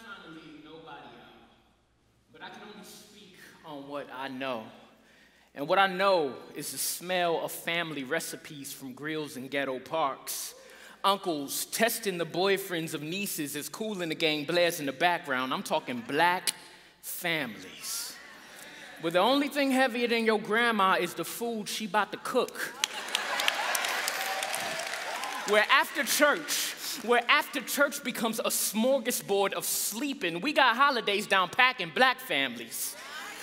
trying to leave nobody out, but I can only speak on what I know. And what I know is the smell of family recipes from grills and ghetto parks. Uncles testing the boyfriends of nieces as Cool in the Gang blares in the background. I'm talking black families. Where the only thing heavier than your grandma is the food she about to cook. Where after church becomes a smorgasbord of sleeping, we got holidays down packed in black families.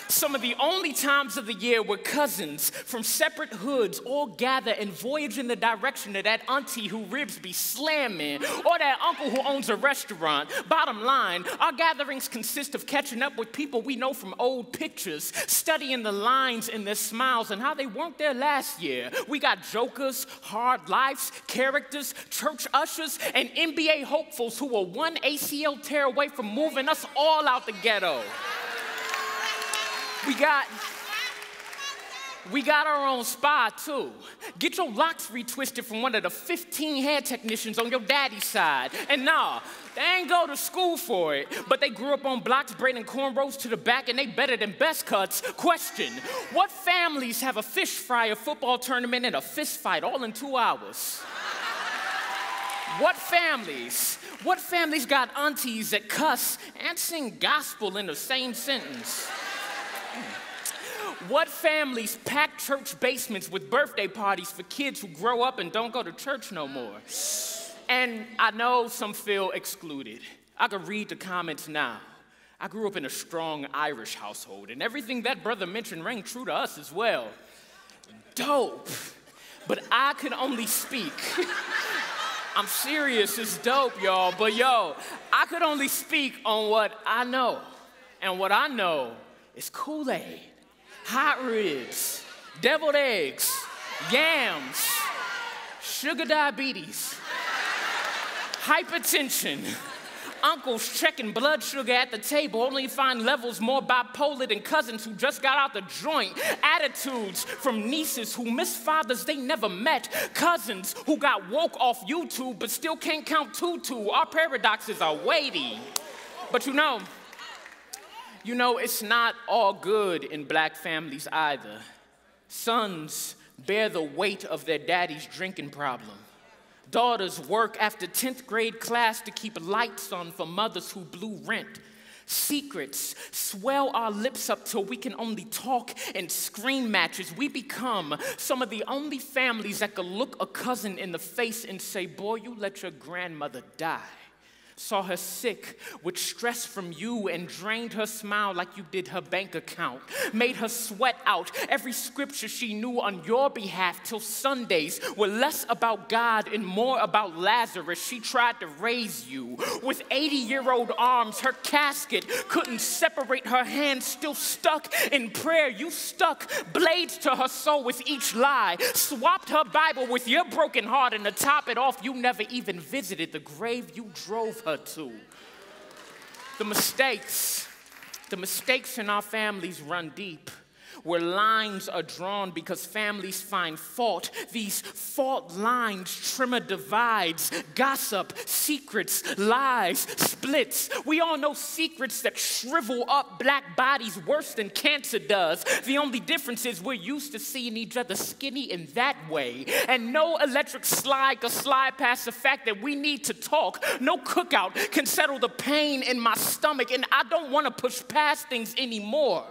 Some of the only times of the year where cousins from separate hoods all gather and voyage in the direction of that auntie who ribs be slamming, or that uncle who owns a restaurant. Bottom line, our gatherings consist of catching up with people we know from old pictures, studying the lines in their smiles and how they weren't there last year. We got jokers, hard lives, characters, church ushers, and NBA hopefuls who are one ACL tear away from moving us all out the ghetto. We got our own spa, too. Get your locks retwisted from one of the 15 hair technicians on your daddy's side. And nah, they ain't go to school for it, but they grew up on blocks braiding cornrows to the back, and they better than best cuts. Question, what families have a fish fry, a football tournament, and a fist fight all in 2 hours? What families got aunties that cuss and sing gospel in the same sentence? What families pack church basements with birthday parties for kids who grow up and don't go to church no more? And I know some feel excluded. I could read the comments now. I grew up in a strong Irish household, and everything that brother mentioned rang true to us as well. Dope. But I could only speak. I'm serious, it's dope, y'all. But yo, I could only speak on what I know. And what I know is Kool-Aid, hot ribs, deviled eggs, yams, sugar diabetes, hypertension, uncles checking blood sugar at the table only find levels more bipolar than cousins who just got out the joint, attitudes from nieces who miss fathers they never met, cousins who got woke off YouTube but still can't count tutu. Our paradoxes are weighty. But you know, it's not all good in black families either. Sons bear the weight of their daddy's drinking problem. Daughters work after 10th grade class to keep lights on for mothers who blew rent. Secrets swell our lips up till we can only talk in scream matches. We become some of the only families that could look a cousin in the face and say, boy, you let your grandmother die. Saw her sick with stress from you and drained her smile like you did her bank account. Made her sweat out every scripture she knew on your behalf till Sundays were less about God and more about Lazarus. She tried to raise you with 80-year-old arms. Her casket couldn't separate her hands, still stuck in prayer. You stuck blades to her soul with each lie. Swapped her Bible with your broken heart, and to top it off, you never even visited the grave you drove her to. The mistakes in our families run deep, where lines are drawn because families find fault. These fault lines trimmer divides, gossip, secrets, lies, splits. We all know secrets that shrivel up black bodies worse than cancer does. The only difference is we're used to seeing each other skinny in that way. And no electric slide can slide past the fact that we need to talk. No cookout can settle the pain in my stomach, and I don't want to push past things anymore.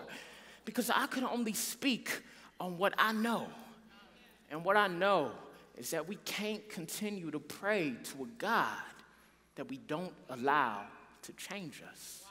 Because I can only speak on what I know. And what I know is that we can't continue to pray to a God that we don't allow to change us.